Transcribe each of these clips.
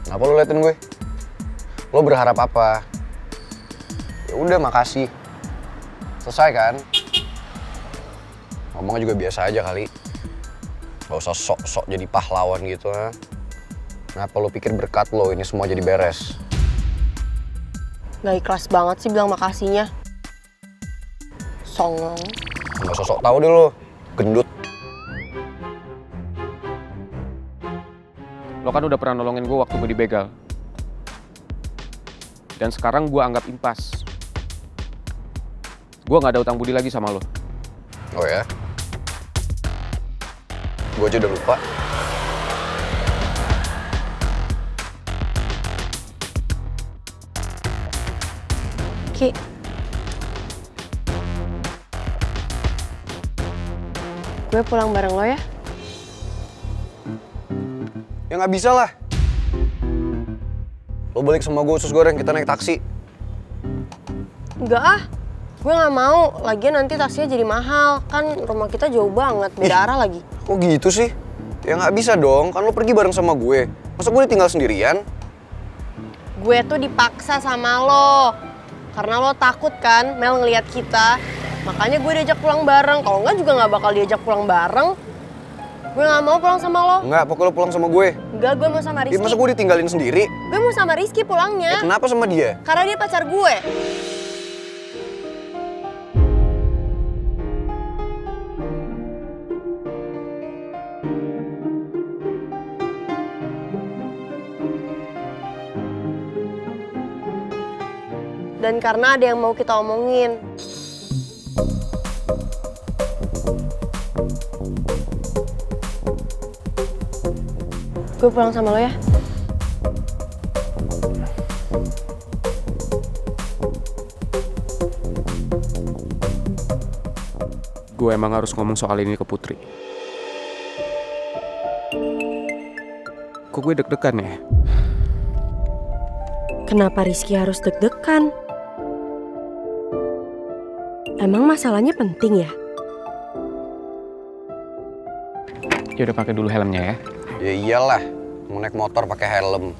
Kenapa lo liatin gue? Lo berharap apa? Ya udah, makasih. Selesai kan? Ngomongnya juga biasa aja kali. Gak usah sok-sok jadi pahlawan gitu, ha? Kenapa lo pikir berkat lo ini semua jadi beres? Gak ikhlas banget sih bilang makasihnya. Songong. Gak sosok tahu deh lo, gendut. Lo kan udah pernah nolongin gue waktu gue dibegal. Dan sekarang gue anggap impas. Gue gak ada utang budi lagi sama lo. Oh ya? Gue aja udah lupa. Ki. Gue pulang bareng lo ya? Ya nggak bisa lah. Lo balik sama gue usus goreng, kita naik taksi. Enggak ah. Gue gak mau. Lagian nanti taksinya jadi mahal. Kan rumah kita jauh banget, beda arah lagi. Kok gitu sih? Ya nggak bisa dong, kan lo pergi bareng sama gue. Masa gue ditinggal sendirian? Gue tuh dipaksa sama lo. Karena lo takut kan Mel ngeliat kita. Makanya gue diajak pulang bareng. Kalau enggak juga gak bakal diajak pulang bareng. Gue gak mau pulang sama lo. Enggak, pokoknya lo pulang sama gue. Enggak, gue mau sama Ya, Rizky. masa gue ditinggalin sendiri? Gue mau sama Rizky pulangnya. Ya, kenapa sama dia? Karena dia pacar gue. Dan karena ada yang mau kita omongin. Gue pulang sama lo ya. Gue emang harus ngomong soal ini ke Putri. Kok gue deg-degan ya? Kenapa Rizky harus deg-degan? Emang masalahnya penting ya? Ya udah pakai dulu helmnya ya. Ya iyalah, mau naik motor pakai helm.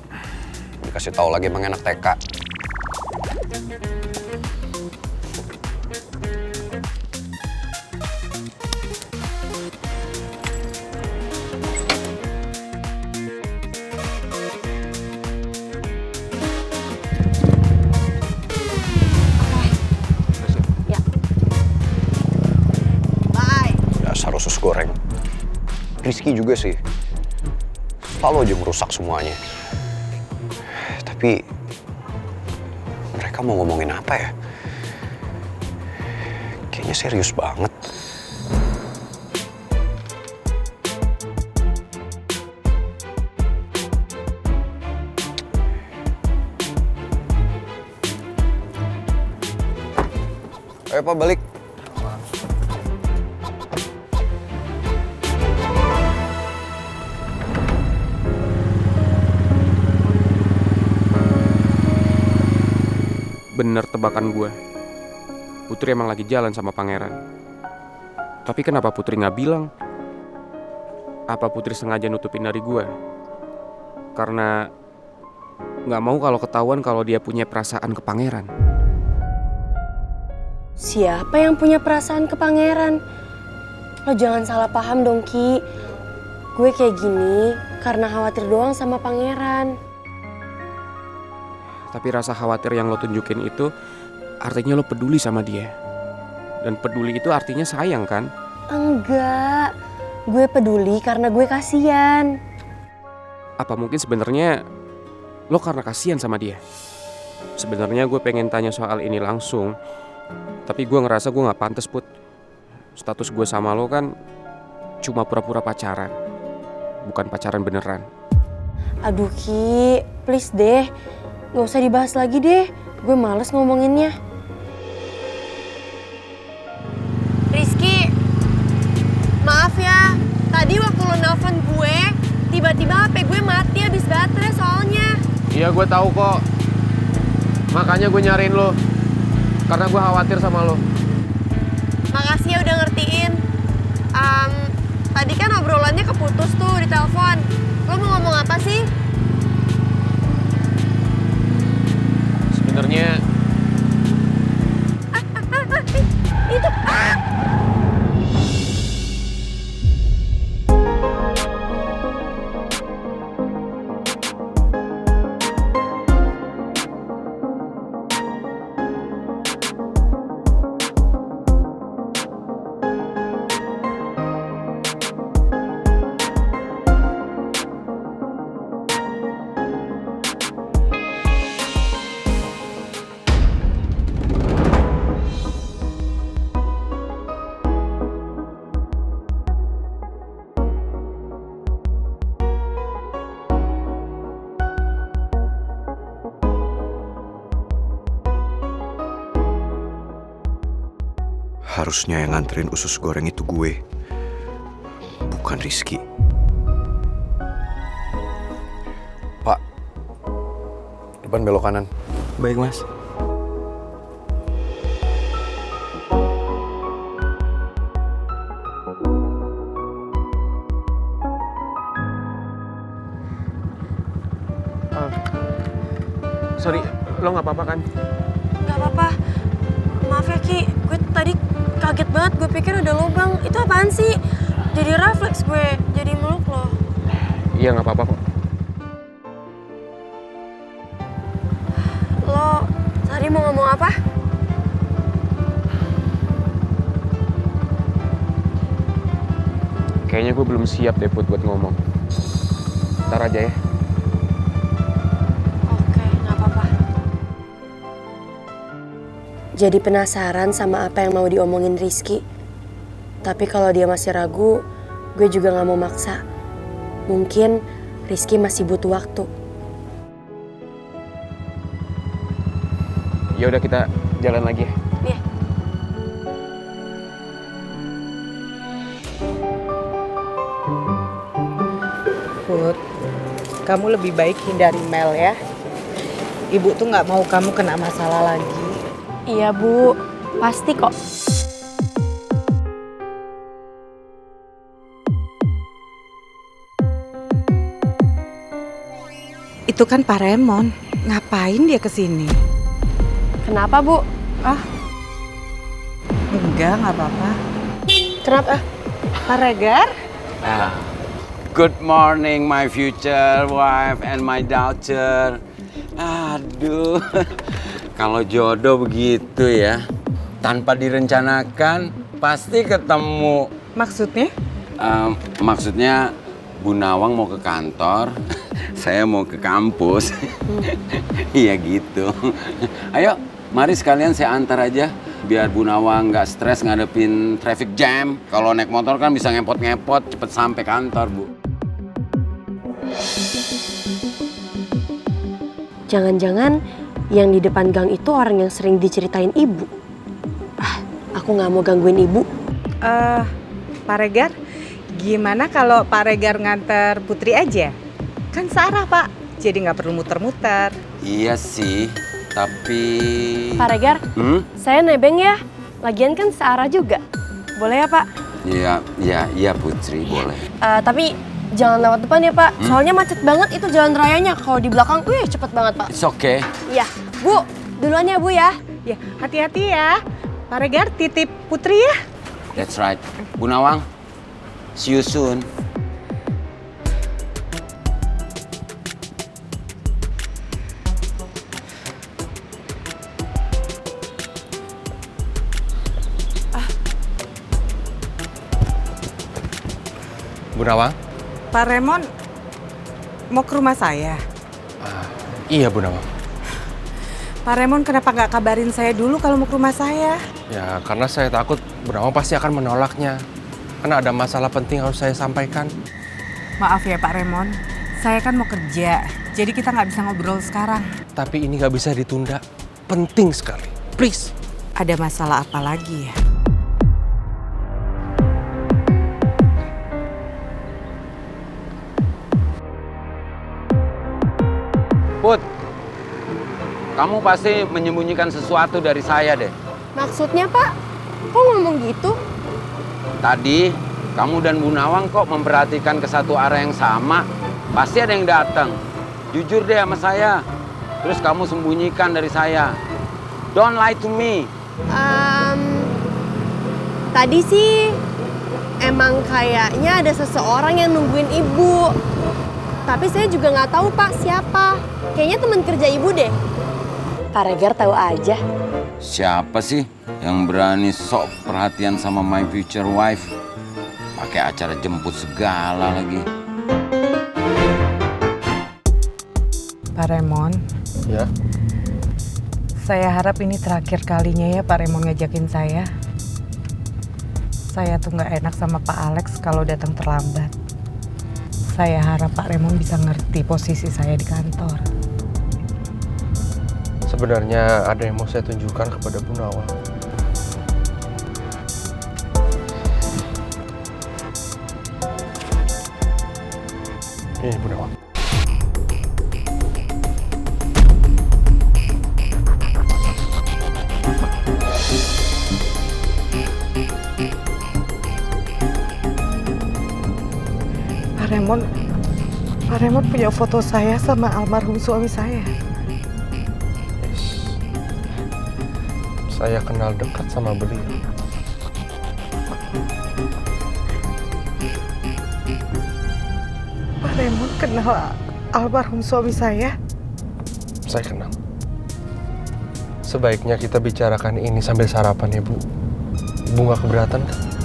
Dikasih tahu lagi emang enak TK. Ya. Bye. Dasar usus goreng. Rizky juga sih. Selalu aja merusak semuanya. Tapi mereka mau ngomongin apa ya? Kayaknya serius banget. Ayo Pak, balik. Bener tebakan gue. Putri emang lagi jalan sama pangeran. Tapi kenapa Putri nggak bilang? Apa Putri sengaja nutupin dari gue? Karena nggak mau kalau ketahuan kalau dia punya perasaan ke pangeran. Siapa yang punya perasaan ke pangeran? Lo jangan salah paham dong, Ki. Gue kayak gini karena khawatir doang sama pangeran. Tapi rasa khawatir yang lo tunjukin itu artinya lo peduli sama dia. Dan peduli itu artinya sayang kan? Enggak. Gue peduli karena gue kasihan. Apa mungkin sebenarnya lo karena kasihan sama dia? Sebenarnya gue pengen tanya soal ini langsung. Tapi gue ngerasa gue gak pantas, Put. Status gue sama lo kan cuma pura-pura pacaran. Bukan pacaran beneran. Aduh, Ki. Please deh. Gak usah dibahas lagi deh. Gue males ngomonginnya. Rizky. Maaf ya. Tadi waktu lo nelfon gue, tiba-tiba HP gue mati habis baterai soalnya. Iya, gue tahu kok. Makanya gue nyariin lo. Karena gue khawatir sama lo. Makasih ya udah ngertiin. Tadi kan obrolannya keputus tuh di telepon. Lo mau ngomong apa sih? Harusnya yang nganterin usus goreng itu gue, bukan Rizky. Pak, depan belok kanan. Baik, Mas. Sorry, lo nggak apa-apa kan? Gak apa-apa. Maaf ya Ki, gue tadi kaget banget. Gue pikir ada lubang. Itu apaan sih? Jadi refleks gue, jadi meluk lo. Iya, nggak apa-apa kok. Lo tadi mau ngomong apa? Kayaknya gue belum siap deh Put buat ngomong. Ntar aja ya. Oke, gak apa-apa. Jadi penasaran sama apa yang mau diomongin Rizky. Tapi kalau dia masih ragu, gue juga gak mau maksa. Mungkin Rizky masih butuh waktu. Ya udah kita jalan lagi ya. Iya. Put, kamu lebih baik hindari Mel ya. Ibu tuh nggak mau kamu kena masalah lagi. Iya Bu, pasti kok. Itu kan Pak Remon, ngapain dia kesini? Kenapa Bu? Enggak apa-apa. Kenapa? Pak Regar? Good morning, my future wife and my daughter. Aduh, kalau jodoh begitu ya, tanpa direncanakan pasti ketemu. Maksudnya? Maksudnya Bu Nawang mau ke kantor, saya mau ke kampus. Iya gitu. Ayo, mari sekalian saya antar aja. Biar Bu Nawang nggak stres ngadepin traffic jam. Kalau naik motor kan bisa ngepot-ngepot, cepet sampai kantor, Bu. Jangan-jangan yang di depan gang itu orang yang sering diceritain ibu. Aku nggak mau gangguin ibu. Pak Regar, gimana kalau Pak Regar nganter Putri aja? Kan searah Pak, jadi nggak perlu muter-muter. Iya sih, tapi... Pak Regar, saya nebeng ya. Lagian kan searah juga. Boleh ya Pak? Iya Putri, boleh. Tapi jangan lewat depan ya Pak. Soalnya macet banget itu jalan rayanya. Kalau di belakang, cepet banget Pak. It's okay. Iya, Bu. Duluan ya Bu ya. Ya, hati-hati ya. Pak Regar titip Putri ya. That's right. Bu Nawang, see you soon. Bu Nawang? Pak Remon mau ke rumah saya. Iya Bu Nawang. Pak Remon kenapa nggak kabarin saya dulu kalau mau ke rumah saya? Ya karena saya takut Bu Nawang pasti akan menolaknya. Karena ada masalah penting harus saya sampaikan. Maaf ya Pak Remon, saya kan mau kerja, jadi kita nggak bisa ngobrol sekarang. Tapi ini nggak bisa ditunda. Penting sekali. Please. Ada masalah apa lagi ya? Put, kamu pasti menyembunyikan sesuatu dari saya deh. Maksudnya Pak? Kok ngomong gitu? Tadi kamu dan Bu Nawang kok memperhatikan ke satu arah yang sama. Pasti ada yang datang. Jujur deh sama saya. Terus kamu sembunyikan dari saya. Don't lie to me. Tadi sih emang kayaknya ada seseorang yang nungguin ibu. Tapi saya juga nggak tahu Pak siapa. Kayaknya teman kerja ibu deh. Pak Regar tahu aja. Siapa sih yang berani sok perhatian sama my future wife? Pakai acara jemput segala lagi. Pak Remon. Ya. Saya harap ini terakhir kalinya ya Pak Remon ngajakin saya. Saya tuh nggak enak sama Pak Alex kalau datang terlambat. Saya harap Pak Remon bisa ngerti posisi saya di kantor. Sebenarnya ada yang mau saya tunjukkan kepada Bu Nawang. Ini Bu Nawang. Pak Raymond punya foto saya sama almarhum suami saya. Yes. Saya kenal dekat sama beliau. Pak Raymond kenal almarhum suami saya. Saya kenal. Sebaiknya kita bicarakan ini sambil sarapan ya Bu. Bu nggak keberatan kan?